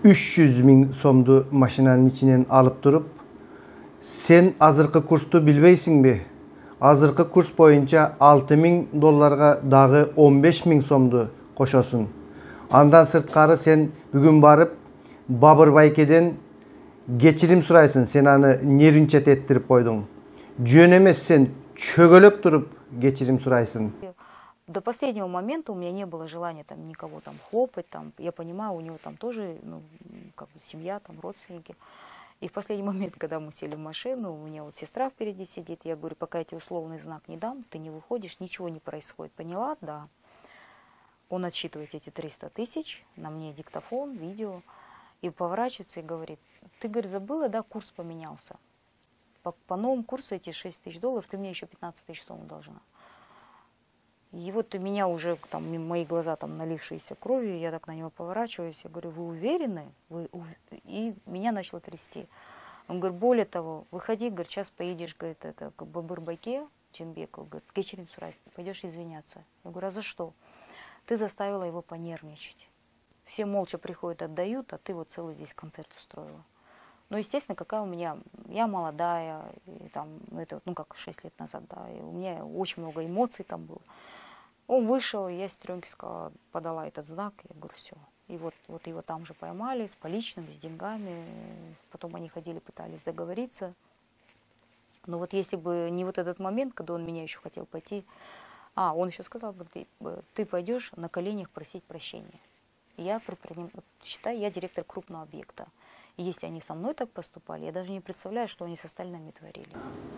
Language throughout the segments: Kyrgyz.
300.000 somdu maşinanın içinden alıp durup sen azırkı kurstu bilbeysin. Azırkı kurs boyunca 6.000 dollarga dağı 15.000 somdu koşosun. Andan sırtkarı sen bugün barıp Babır Bayke'den geçirim suraysın. Sen anı nerinçet ettirip koydun. Jön emес sen çögölöp durup geçirim suraysın. До последнего момента у меня не было желания там никого там хлопать, там, я понимаю, у него там тоже, ну, как бы семья, там, родственники. И в последний момент, когда мы сели в машину, у меня вот сестра впереди сидит, я говорю, пока я тебе условный знак не дам, ты не выходишь, ничего не происходит. Поняла? Да. Он отсчитывает эти 300 тысяч, на мне диктофон, видео, и поворачивается и говорит, ты, говорит, забыла, да, курс поменялся. По новому курсу эти 6 тысяч долларов, ты мне еще 15 тысяч сумм должна. И вот у меня уже, там, мои глаза там налившиеся кровью, я так на него поворачиваюсь, я говорю, вы уверены? И меня начало трясти. Он говорит, более того, выходи, говорит, сейчас поедешь, говорит, это к Бабыр-Байке, Чинбеку, говорит, Кечерин Сурайс, пойдешь извиняться. Я говорю, а за что? Ты заставила его понервничать. Все молча приходят, отдают, а ты вот целый здесь концерт устроила. Ну, естественно, какая у меня, я молодая, и там, это, ну, как 6 лет назад, да, и у меня очень много эмоций там было. Он вышел, и я сестренке сказала, подала этот знак, я говорю, все. И вот его там же поймали, с поличным, с деньгами, потом они ходили, пытались договориться. Но вот если бы не вот этот момент, когда он меня еще хотел пойти, он еще сказал, говорит, ты пойдешь на коленях просить прощения. Я считаю, я директор крупного объекта. И если они со мной так поступали, я даже не представляю, что они с остальными творили.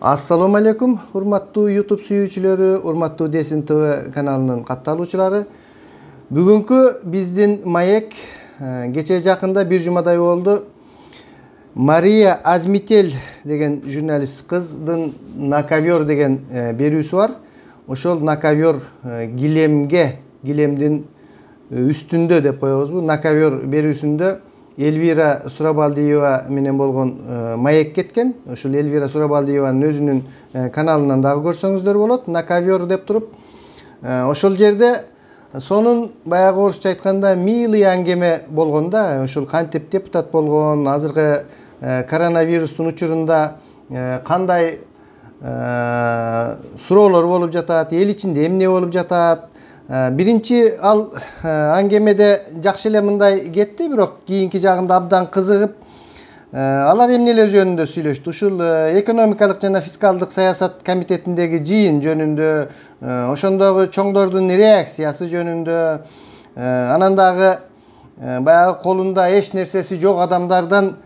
Assalamu alaikum, урматтуу YouTube сүйүүчүлөрү, урматтуу Десин ТВ каналынын катталуучулары. Бүгүнкү биздин маек кече жакында бир жумадай болду. Мария Азмитель деген журналист кыздын На ковер деген берүүсү бар. Ошол На ковер килемдин үстүндө деп коебузбу. На ковер берүүсүндө Эльвира Сурабалдиева менен болгон маек кеткен. Ошол Эльвира Сурабалдиеванын өзүнүн каналынан дагы көрсөңүздөр болот. На ковер деп туруп. Ошол жерде сонун баягы орусча айтканда милый аңгеме болгон да. Ошол кантип депутат болгон, азыркы коронавирустун учурунда кандай суроолор болуп жатат, эл ичинде эмне болуп жатат. Биринчи ал аңгемеде жакшы эле мындай кетти, бирок кийинки жагында абдан кызыгып, алар эмнелер жөнүндө сүйлөштү. Ушул экономикалык жана фискалдык саясат комитетиндеги жыйын жөнүндө, ошондогу чоңдордун реакциясы жөнүндө, анан дагы баягы колунда эч нерсеси жок адамдардан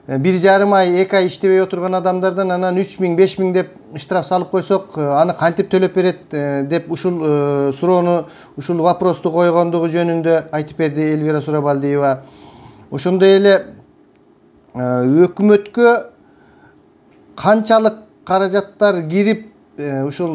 1,5 ай, 2 ай иштебей отурган адамдардан анан 3.000-5.000 деп штраф салып койсок, аны кантип төлөп берет деп ушул суроону, ушул вопросту койгондугу жөнүндө айтып берди Эльвира Сурабалдиева. Ошондой эле өкмөткө канчалык каражаттар кирип, ушул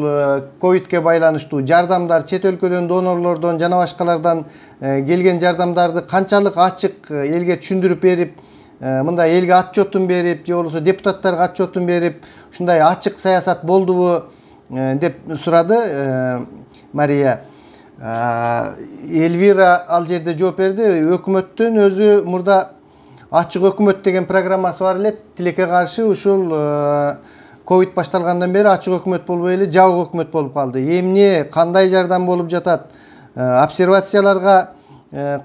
ковидке байланыштуу жардамдар, чет өлкөдөн, донорлордон жана башкалардан келген жардамдарды канчалык ачык элге түшүндүрүп берип, мындай элге отчетун берип, же болбосо депутаттарга отчетун берип, ушундай ачык саясат болдубу деп сурады Мария. Эльвира ал жерде жооп берди. Өкмөттүн өзү мурда ачык өкмөт деген программасы бар эле. Тилекке каршы ушул ковид башталгандан бери ачык өкмөт болбой эле жабык өкмөт болуп калды. Эмне, кандай жардам болуп жатат? Обсервацияларга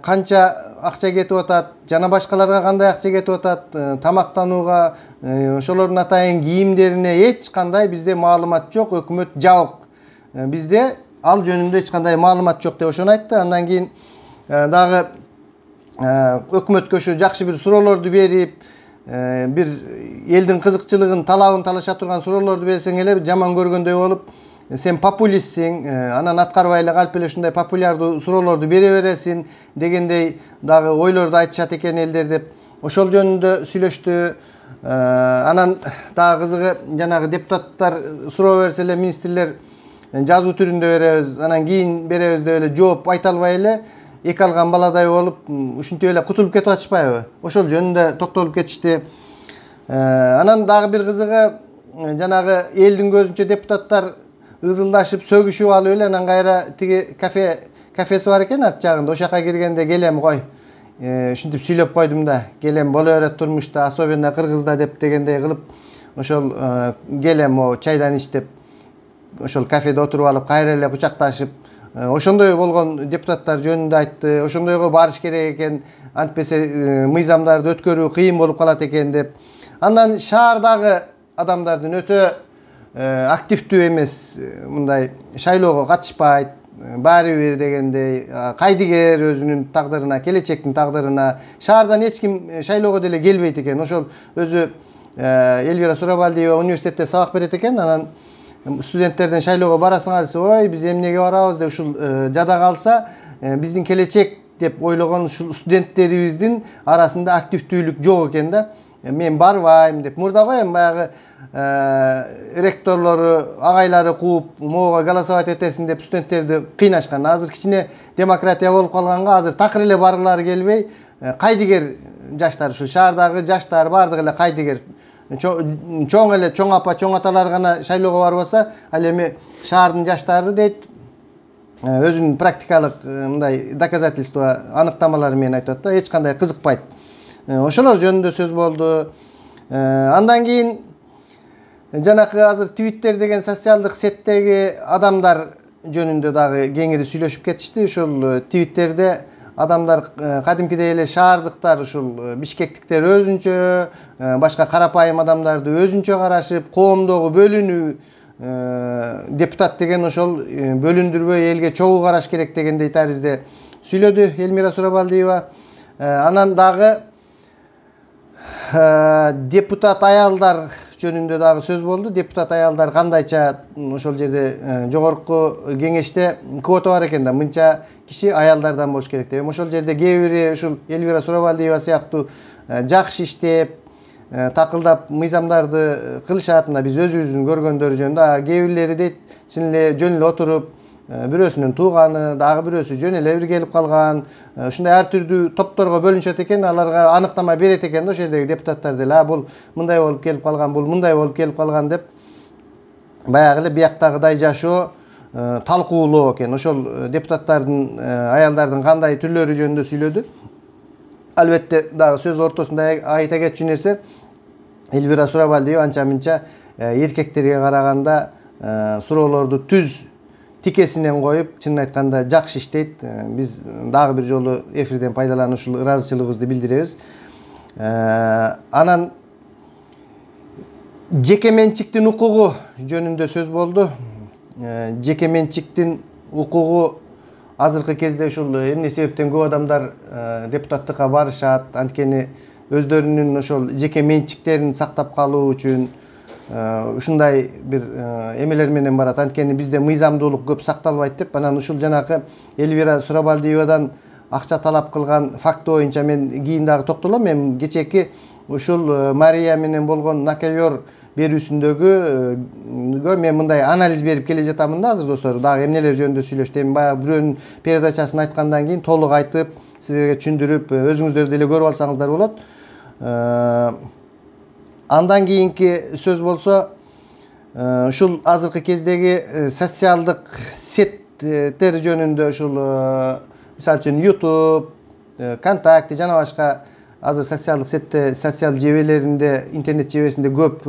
канча акча кетип атат, жана башкаларга кандай акча кетип атат, тамактанууга, ошолордун атайын кийимдерине эч кандай бизде маалымат жок, өкмөт жабык. Бизде ал жөнүндө эч кандай маалымат жок деп ошону айтты. Андан кийин дагы өкмөткө ушу жакшы бир суроолорду берип, бир элдин кызыкчылыгын, талабын талаша турган суроолорду берсең эле жаман көргөндөй болуп, сен популистсиң, анан аткарбай эле калп эле ушундай популярдуу суроолорду бере бересиң дегендей дагы ойлорду айтышат экен элдер деп ошол жөнүндө сүйлөштү. Анан дагы кызыгы, жанагы депутаттар суроо берсе эле министрлер жазуу түрүндө беребиз, анан кийин беребиз деп эле жооп айта албай эле эки алган баладай болуп, ушинтип эле кутулуп кетип атышпайбы? Ошол жөнүндө токтолуп кетишти. Анан дагы бир кызыгы, жанагы элдин көзүнчө депутаттар ызылдашып, сөгүшүп алып эле, анан кайра тиги кафеси бар экен арт жагында, ошол жака киргенде келем кой. ушинтип сүйлөп койдум да, келем боло берет турмушта, особенно Кыргызда деп дегендей кылып, ошол келем о чайдан ич деп, ошол кафеде отуруп алып, кайра эле кучакташып, ошондой болгон депутаттар жөнүндө айтты. Ошондойго барыш керек экен, антпесе мыйзамдарды өткөрүү кыйын болуп калат экен деп. Андан шаардагы адамдардын өтө активдүү эмес, мындай шайлоого катышпайт, баары бир дегендей, кайдыгер өзүнүн тагдырына, келечектин тагдырына, шаардан эч ким шайлоого деле келбейт экен. Ошол өзү Элвира Сурабалдиева университетте сабак берет экен. Анан студенттерден шайлоого барасыңар десе, ой, биз эмнеге барабыз деп ушул жада калса, биздин келечек деп ойлогон ушул студенттерибиздин арасында активдүүлүк жок экен да. Мен барбайм деп. Мурда го эми баягы ректорлору, агайлары кууп, могуга голосовать этесин деп студенттерди кыйнашкан. Азыр кичине демократия болуп калганга, азыр такыр эле баргылары келбей, кайдыгер жаштар, ушу шаардагы жаштар бардыгы эле кайдыгер. Чоң эле чоң апа, чоң аталар гана шайлоого барбаса, ал эми шаардын жаштары дейт, өзүнүн практикалык мындай доказательство, аныктамалары менен айтат да, эч кандай кызыкпайт. Ошолор жөнүндө сөз болду. Андан кийин жанакы азыр Twitter деген социалдык сеттеги адамдар жөнүндө дагы кеңири сүйлөшүп кетишти. Ушул Twitterде адамдар кадимкидей эле шаардыктар, ушул бишкектиктер өзүнчө, башка карапайым адамдарды өзүнчө карашып, коомдогу бөлүнүү, депутат деген ошол бөлүндүрбөй элге чогуу караш керек дегендей таризде сүйлөдү Элмира Сурабалдиева. Анан дагы депутат аялдар жөнүндө дагы сөз болду. Депутат аялдар кандайча ошол жерде жогорку кеңеште квота бар экен да, мынча киши аялдардан болуш керек деп. Ошол жерде кээ бири ушул Элвира Сурабалдиева сыяктуу жакшы иштеп, такылдап мыйзамдарды кылышат. Мына биз өзүбүздүн көргөндөрү жөнүндө, кээ бирлери дейт, чын эле жөн эле отуруп, бирөөсүнүн тууганы, дагы бирөөсү жөн эле бир келип калган, ушундай ар түрдүү топторго бөлүнүшөт экен, аларга аныктама берет экен да, ошол жердеги депутаттар деле, бул мындай болуп келип калган, бул мындай болуп келип калган деп, баягы эле бияктагыдай жашоо, талкуулоо экен. Ошол депутаттардын, аялдардын кандай түрлөрү жөнүндө сүйлөдү. Албетте дагы сөз ортосунда айта кетчү нерсе, Элвира Сурабалдиева анча-мынча эркектерге караганда суроолорду түз тикесинен коюп, чынын айтканда жакшы иштейт. Биз дагы бир жолу эфирден пайдаланып ушул ыраазычылыгыбызды билдиребиз. Анан жеке менчиктин укугу жөнүндө сөз болду. Жеке менчиктин укугу азыркы кезде ушул эмне себептен көп адамдар депутаттыкка барышат, анткени өздөрүнүн ошол жеке менчиктерин сактап калуу үчүн ушундай бир эмелер менен барат. Анткени бизде мыйзамдуулук көп сакталбайт деп. Анан ушул жанакы Элвира Сурабалдиевадан акча талап кылган факты боюнча мен кийин дагы токтолом. Мен кечээки ушул Мария менен болгон накайор берүүсүндөгү мен мындай анализ берип келе жатамын да азыр достор. Дагы эмнелер жөнүндө сүйлөштүм. Эми баягы бирөөнүн передачасын айткандан кийин толук айтып, силерге түшүндүрүп, өзүңүздөр деле көрүп алсаңыздар болот. Андан кийинки сөз болсо, ушул азыркы кездеги социалдык сеттер жөнүндө, ушул мисалы үчүн YouTube, ВКонтакте жана башка азыр социалдык сетте, социал жебелеринде, интернет жебесинде көп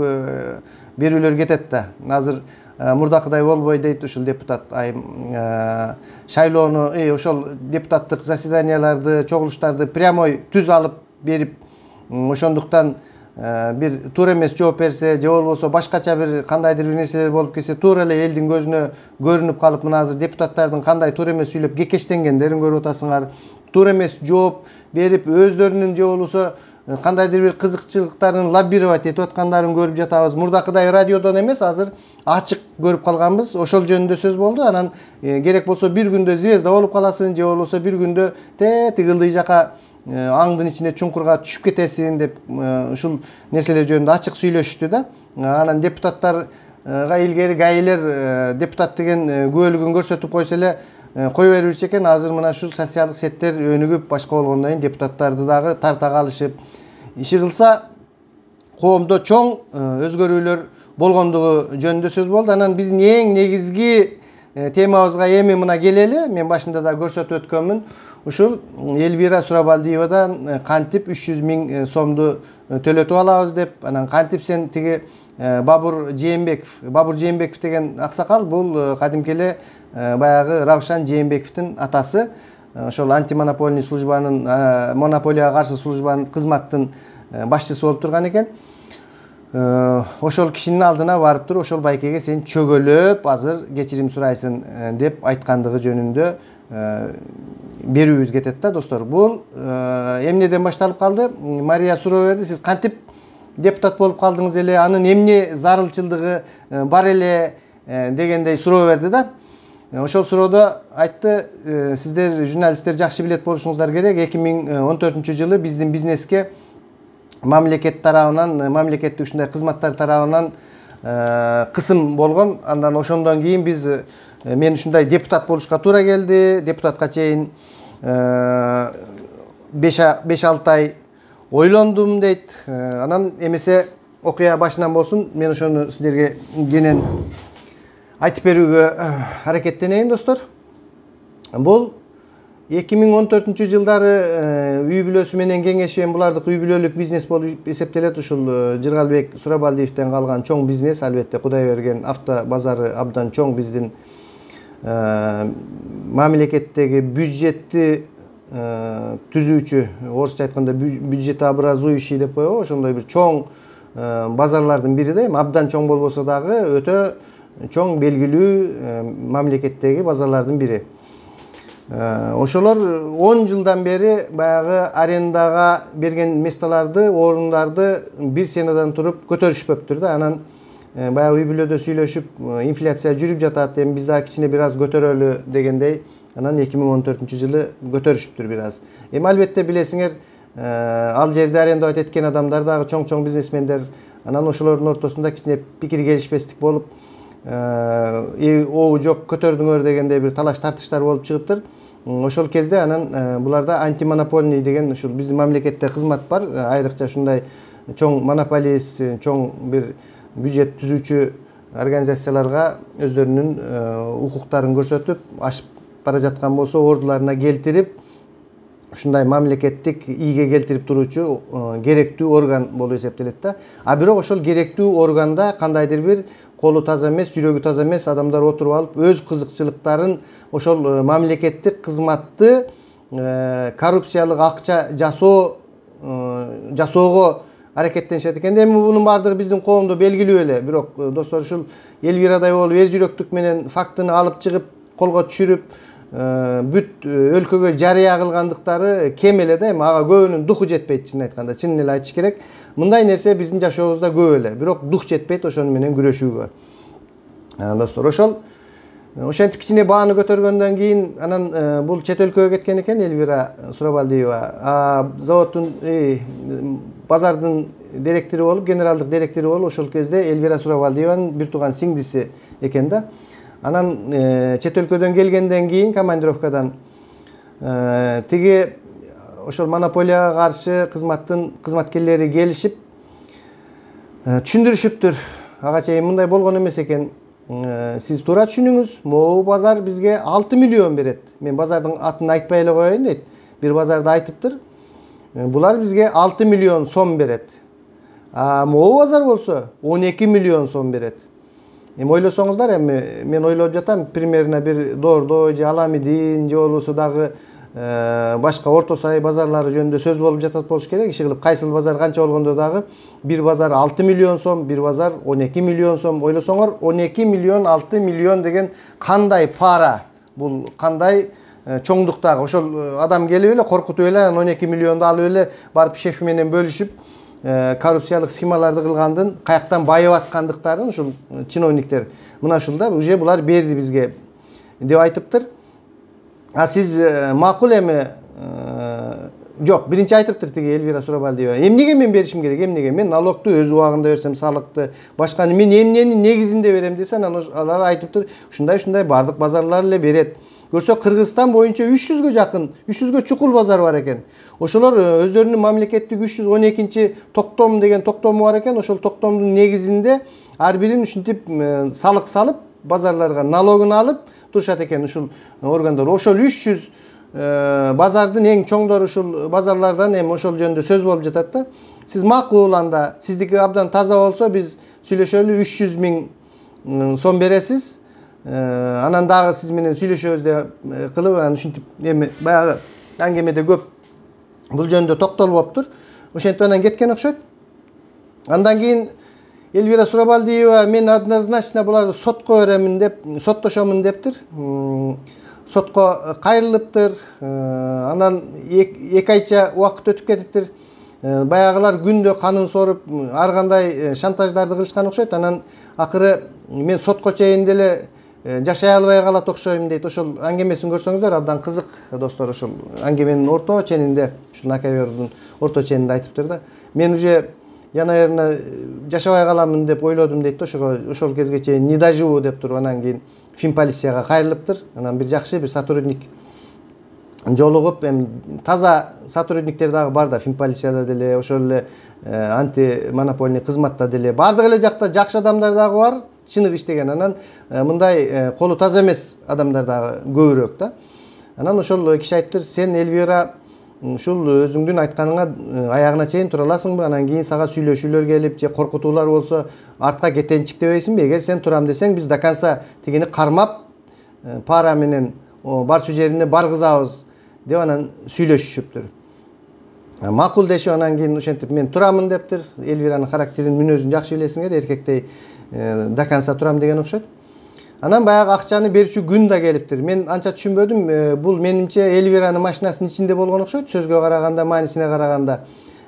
берүүлөр кетет да. Азыр мурдакыдай болбой дейт ушул депутат шайлоону, ошол депутаттык заседанияларды, чогулуштарды прямой түз алып берип, ошондуктан бир туура эмес жооп берсе, же болбосо башкача бир кандайдыр бир нерселер болуп кетсе, туура эле элдин көзүнө көрүнүп калып, мына азыр депутаттардын кандай туура эмес сүйлөп кекештенгендерин көрүп атасыңар. Туура эмес жооп берип, өздөрүнүн же болбосо кандайдыр бир кызыкчылыктарын лоббировать этип аткандарын көрүп жатабыз. Мурдакыдай радиодон эмес, азыр ачык көрүп калганбыз. Ошол жөнүндө сөз болду. Анан керек болсо бир күндө звезда болуп каласың, же болбосо бир күндө тигилдий жака аңдын ичине чуңкурга түшүп кетесин деп ушул нерселер жөнүндө ачык сүйлөшүштү да. Анан депутаттарга илгери гаилер депутат деген күбөлүгүн көрсөтүп койсо эле кой берүүчү экен. Азыр мына ушул социалдык сеттер өнүгүп, башка болгондон кийин депутаттарды дагы тарта калышып, иши кылса коомдо чоң өзгөрүүлөр болгондугу жөнүндө сөз болду. Анан биздин эң негизги темабызга эми мына келели. Мен башында да көрсөтүп өткөнмүн. ушул Элвира Сурабалдиевадан кантип 300 миң сомду төлөтүп алабыз деп, анан кантип сен тиги Бабур Жээнбеков деген аксакал, бул кадимки эле баягы Равшан Жээнбековдун атасы. Ошол антимонополий службанын, монополияга каршы службанын кызматтын башчысы болуп турган экен. Ошол кишинин алдына барып туруп, ошол байкеге сен чөгөлөп, азыр кечирим сурайсың деп айткандыгы жөнүндө берүүбүз кетет да, достор. Бул эмнеден башталып калды? Мария суроо берди, сиз кантип депутат болуп калдыңыз эле, анын эмне зарылчылдыгы бар эле дегендей суроо берди да. Ошол суроодо айтты, сиздер журналисттер жакшы билет болушуңуздар керек. 2014-жылы биздин бизнеске мамлекет тарабынан, мамлекеттик ушундай кызматтар тарабынан кысым болгон. Андан ошондон кийин биз мен ушундай депутат болушка туура келди. Депутатка чейин 5-6 ай ойлондум дейт. Анан эмесе окуя башынан болсун, мен ошону сиздерге кенен айтып берүүгө аракеттенейин, достор. Бул 2014-жылдары үй бүлөсү менен кеңешкен, булардык үй бүлөлүк бизнес болуп эсептелет. Ушул Жыргалбек Сурабалдиевден калган чоң бизнес, албетте Кудай берген авто базары абдан чоң. Биздин мамлекеттеги бюджетти түзүүчү, орусча айтканда бюджетообразующий деп коебу, ошондой бир чоң базарлардын бири да, абдан чоң болбосо дагы өтө чоң белгилүү мамлекеттеги базарлардын бири. Ошолор 10 жылдан бери баягы арендага берген месталарды, орундарды бир сенадан туруп көтөрүшпөптүр да. Анан баягы үй бүлөдө сүйлөшүп, инфляция жүрүп жатат, эми биз дагы кичине бир аз көтөрөлү дегендей, анан 2014-жылы көтөрүшүптүр бир аз. Эми албетте билесиңер, ал жерде арендовать эткен адамдар дагы чоң бизнесмендер, анан ошолордун ортосунда кичине пикир келишпестик болуп, оу жок көтөрдүңөр дегендей бир талаш тартыштар болуп чыгыптыр. Ошол кезде анан буларда антимонопольный деген ушул биздин мамлекетте кызмат бар, айрыкча ушундай чоң монополист, чоң бир бюджет түзүүчү организацияларга өздөрүнүн укуктарын көрсөтүп, ашып бара жаткан болсо ордуларына келтирип, ушундай мамлекеттик ийге келтирип туруучу керектүү орган болуп эсептелет да. А бирок ошол керектүү органда кандайдыр бир колу таза эмес, жүрөгү таза эмес адамдар отуруп алып, өз кызыкчылыктарын ошол мамлекеттик кызматты коррупциялык акча жасоого аракеттенишет экен. Эми бунун баардыгы биздин коомдо белгилүү эле. Бирок достор, ушул Элвирадай болуп эл жүрөктүк менен фактыны алып чыгып, колго түшүрүп, бүт өлкөгө жарыя кылгандыктары кем эле да. Эми ага көбүнүн духу жетпейт, чын айтканда, чынын эле айтыш керек. Мындай нерсе биздин жашообузда көп эле, бирок дух жетпейт ошону менен күрөшүүгө. Достор, ошентип кичине бааны көтөргөндөн кийин анан бул чет өлкөгө кеткен экен Элвира Сурабалдиева. Заводдун базардын директору болуп, генералдык директору болуп, ошол кезде Элвира Сурабалдиеванын бир тууган сиңдиси экен да. Анан чет өлкөдөн келгенден кийин командировкадан тиги ошол монополияга каршы кызматкерлери келишип түшүндүрүшүптүр. Ага чейин мындай болгон эмес экен. Сиз туура түшүнүңүз, могу базар бизге 6 миллион берет. Мен базардын атын айтпай эле коеюн дейт. Бир базарды айтыптыр. Булар бизге 6 миллион сом берет. Могу базар болсо 12 миллион сом берет. Эми ойлосоңуздар, эми мен ойлоп жатам, примерно бир Доордой же Аламидин же болбосо дагы башка орто сай базарлары жөнүндө сөз болуп жатат болуш керек. Иши кылып кайсыл базар канча болгондо дагы бир базар 6 миллион сом, бир базар 12 миллион сом. Ойлосоңор, 12 миллион, 6 миллион деген кандай пара? Бул кандай чоңдуктагы? Ошол адам келип эле коркутуп эле 12 миллионду алып эле барып шеф менен бөлүшүп, коррупциялык схемаларды кылгандын, каяктан байып аткандыктарын ушул чиновниктер мына ушулда уже булар берди бизге деп айтыптыр. Сиз макул эми жок, биринчи айтыптыр тиги Элвира Сурабалдиева. Эмнеге мен беришим керек? Эмнеге мен налогту өз убагында берсем, салыкты, башканы мен эмнени негизинде берем десе, анан алар айтыптыр, ушундай бардык базарлар эле берет. Көрсө Кыргызстан боюнча 300гө жакын, 300гө чукул базар бар экен. Ошолор өздөрүнүн мамлекеттик 312 токтом деген токтому бар экен. Ошол токтомдун негизинде ар бирин ушинтип салык салып, базарларга налогун алып турушат экен ушул органдар. Ошол 300 Bazardын eң чоңдору ушул базарлардан эми ошол жөнүндө сөз болуп жатат да. Сиз макул анда сиздики абдан таза болсо биз сүйлөшөлү 300 000 сом бересиз. Анан дагы сиз менен сүйлөшөбүз деп кылып анан ушинтип эми баягы аңгемеде көп бул жөнүндө токтолуп болуптур. Ошентип анан кеткен окшойт. Андан кийин Эльвира Сурабалдиева мен однозначно буларды сотко беремин деп, соттошомун дептир. Сотко кайрылыптыр. Анан 2 айча убакыт өтүп кетиптир. Баягылар күндө канын соруп, ар кандай шантаждарды кылышкан окшойт. Анан акыры мен сотко чейин деле жашай албай калат окшойм дейт. Ошол аңгемесин көрсөңүздөр абдан кызык достор. Ошол аңгеменин орто ченинде, ушул Накавердин орто ченинде айтыптыр да. Мен уже я, наверное, жашабай каламын деп ойлодум дейт. Ошол кезге чейин не доживу деп туруп анан кийин Финполицияга кайрылыптыр. Анан бир жакшы бир сотрудник жолугуп, эми таза сотрудниктер дагы бар да, Финполицияда деле, ошол эле антимонопольный кызматта деле, бардык эле жакта жакшы адамдар дагы бар, чыныгы иштеген. Анан мындай колу таза эмес адамдар дагы көбүрөөк да. Анан ошол киши айтыптыр, сен Эльвира ушул өзүңдүн айтканыңа аягына чейин тура аласыңбы? Анан кийин сага сүйлөшүүлөр келип, же коркутуулар болсо артка кетенчиктебейсиңби? Эгер сен турам десең, биз до конца тигини кармап, пара менен барчу жерине баргызабыз деп анан сүйлөшүшүптүр. Макул дешип анан кийин ошентип мен турамын дептир. Эльвиранын характерин, мүнөзүн жакшы билесиңер, эркектей до конца турам деген окшойт. Анан баягы акчаны берүүчү күн да келиптир. Мен анча түшүнбөдүм. Бул менимче Эльвиранын машинасынын ичинде болгон окшойт. Сөзгө караганда, маанисине караганда.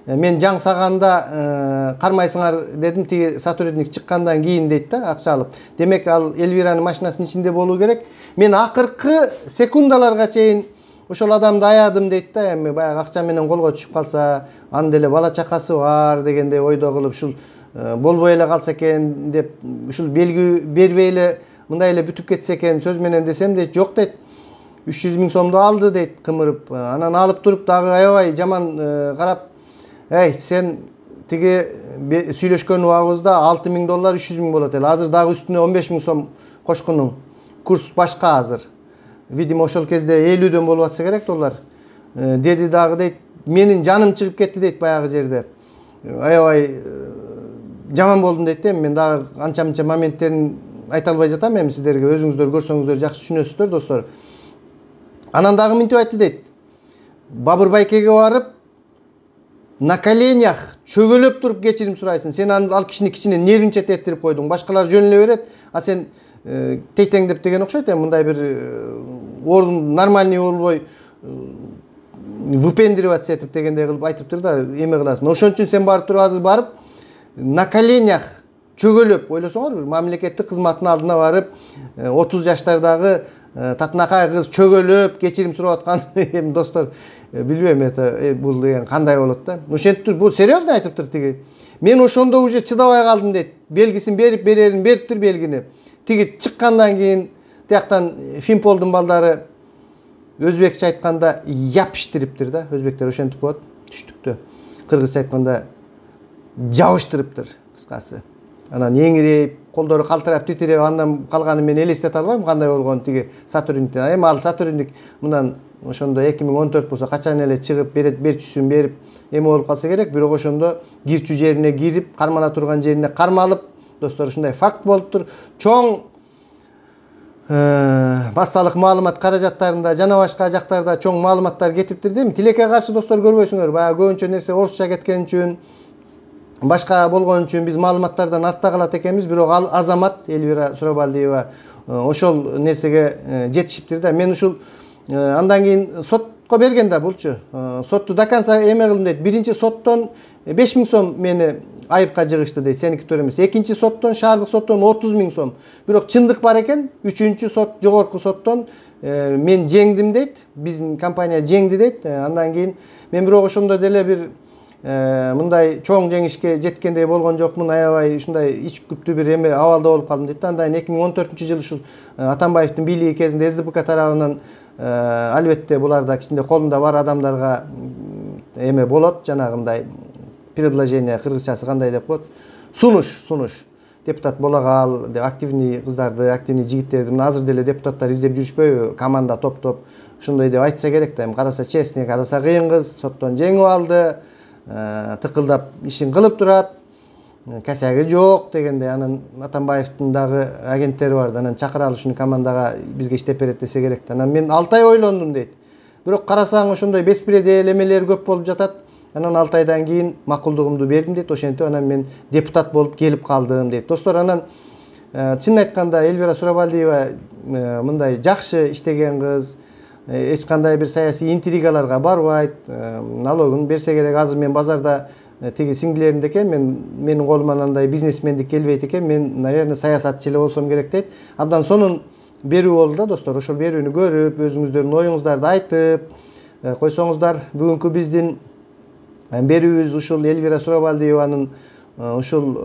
Мен жаң саганда кармайсыңар дедим, тиги сотрудник чыккандан кийин дейт да, акча алып. Демек ал Эльвиранын машинасынын ичинде болуу керек. Мен акыркы секундаларга чейин ошол адамды аядым дейт да, эми баягы акча менен колго түшүп калса, анын деле бала чакасы бар дегендей ойдо кылып, ушул болбой эле калса экен деп, ушул белги бербей эле мындай эле бүтүп кетсе экен сөз менен десем дейт, жок дейт. 300 000 сомду алды дейт, кымырып. Анан алып туруп дагы аябай жаман карап, эй, сен тиги сүйлөшкөн убагыбызда $6,000 300 000 болот эле. Азыр дагы үстүнө 15 000 сом кошкунуң. Курс башка азыр. Видимо, ошол кезде 50дөн болуп атса керек доллар. Деди дагы дейт, менин жаным чыгып кетти дейт баягы жерде. Аябай жаман болдум дейт. Мен дагы анча-мынча моменттерин айта албай жатам, эми сиздерге өзүңүздөр көрсөңүздөр жакшы түшүнөсүздөр достор. Анан дагы мынтип айтты дейт. Бабыр байкеге барып, на коленях чөгөлөп туруп кечирим сурайсың. Сен ал кишини кичине нервин чететтирип койдуң. Башкалар жөнүнө берет, а сен тейтеңдеп деген окшойт. Мындай бир орун нормальный болбой выпендриваться этип дегендей кылып айтыптыр да, эме кыласың. Ошон үчүн сен барып туруп азыр барып на коленях чөгөлөп, ойлосоңор, бир мамлекеттик кызматтын алдына барып 30 жаштардагы татынакай кыз чөгөлөп кечирим сурап аткан, эми достор, билбейм, это бул деген кандай болот да. Ошентип бул серьезно айтыптыр тиги. Мен ошондо уже чыдабай калдым дейт. Белгисин берип берерин бериптир белгини. Тиги чыккандан кийин тияктан Финполдун балдары өзбекче айтканда япиштириптир да. Өзбектер ошентип коет түштүктө. Кыргызча айтканда жабыштырыптыр кыскасы. Анан эңирейип, колдору калтырап титиреп, андан калганын мен элестете албайм кандай болгон тиги сотрудниктер. Эми ал сотрудник мындан ошондо 2014 болсо качан эле чыгып берчүсүн берип эме болуп калса керек, бирок ошондо кирчү жерине кирип, кармана турган жерине кармалып, достор, ушундай факт болуптур. Чоң бассалык маалымат каражаттарында жана башка жактарда чоң маалыматтар кетиптир дейм. Тилекке каршы достор көрбөйсүңөр, баягы көбүнчө нерсе орусча кеткен үчүн, башка болгон үчүн биз маалыматтардан артта калат экенбиз, бирок ал азамат Эльвира Сурабалдиева ошол нерсеге жетишиптир да. Мен ушул андан кийин сотко берген да булчу. Сотту до конца эме кылдым дейт. Биринчи соттон 5 000 сом мени айыпка жыгышты дейт, сеники төр эмес. Экинчи соттон, шаардык соттон 30 000 сом. Бирок чындык бар экен. Үчүнчү сот, жогорку соттон мен жеңдим дейт. Биздин компания жеңди дейт. Андан кийин мен бирок ошондо деле бир мындай чоң жеңишке жеткендей болгон жокмун. Аябай ушундай ич күптүү бир эме абалда болуп калдым дейт. Андан 2014-жылы ушул Атамбаевдин бийлиги кезинде СДПК тарабынан албетте буларда кичине колунда бар адамдарга эме болот, жанагындай предложение, кыргызчасы кандай деп коет, сунуш депутат бола кал деп активный кыздарды, активный жигиттерди азыр деле депутаттар издеп жүрүшпөйбү, команда топтоп ушундай деп айтса керек да. Эми караса честный, караса кыйын кыз, соттон жеңип алды, тыкылдап ишин кылып турат. Касаги жок дегенде, анан Атамбаевдин дагы агенттери бар да, анан чакыра алышын командага бизге иштеп берет десе керек да. Анан мен 6 ай ойлондум дейт. Бирок карасаң ошондой беспредел эмелер көп болуп жатат. Анан 6 айдан кийин макулдугумду бердим дейт. Ошентип анан мен депутат болуп келип калдым дейт. Достор, анан чын айтканда Эльвира Сурабалдиева мындай жакшы иштеген кыз, эч кандай бир саясий интригаларга барбайт. Налогун берсе керек. Азыр мен базарда тиги сиңдилеринде экен, менин колуман андай бизнесмендик келбейт экен, мен, наверное, саясатчы эле болсом керек дейт. Абдан сонун берүү болду да, достор. Ошол берүүнү көрүп, өзүңүздөрдүн оюңуздарды айтып койсоңуздар. Бүгүнкү биздин берүүбүз ушул Эльвира Сурабалдиеванын ушул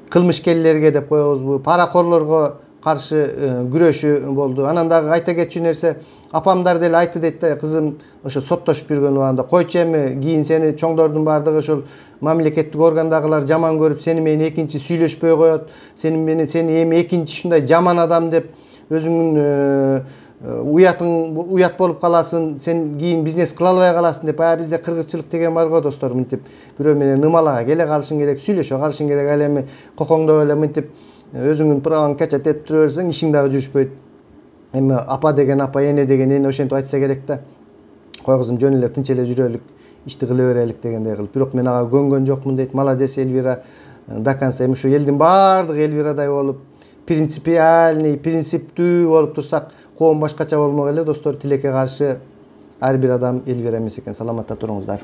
кылмышкерлерге деп коебузбу, паракорлорго каршы күрөшү болду. Анан дагы айта кетчү нерсе, апамдар деле айтты дейт да, кызым ошо соттошуп жүргөн убагында, койчу эми кийин сени чоңдордун бардыгы ошол мамлекеттик органдагылар жаман көрүп, сени менен экинчи сүйлөшпөй коет, сени эми экинчи ушундай жаман адам деп өзүңүн уят болуп каласың, сен кийин бизнес кыла албай каласың деп. Бизде кыргызчылык деген бар го, достор, мынтип бирөө менен ымалага келе калышың керек, сүйлөшө калышың керек. Ал эми кокоңдоп эле мынтип өзүңүн праваңды качат этип тура берсең, ишиң дагы жүрүшпөйт. Эми апа деген апа, эне деген эне ошентип айтса керек да. Кой кызым, жөн эле тынч эле жүрөлүк, ишти кыла берелик дегендей кылып. Бирок мен ага көнгөн жокмун дейт. Молодец Эльвира, до конца. Эми ушу элдин баардыгы Эльвирадай болуп, принципиальный, принциптүү болуп турсак, коом башкача болмок эле. Достор, тилекке каршы ар бир адам Эльвира эмес экен. Саламатта туруңуздар.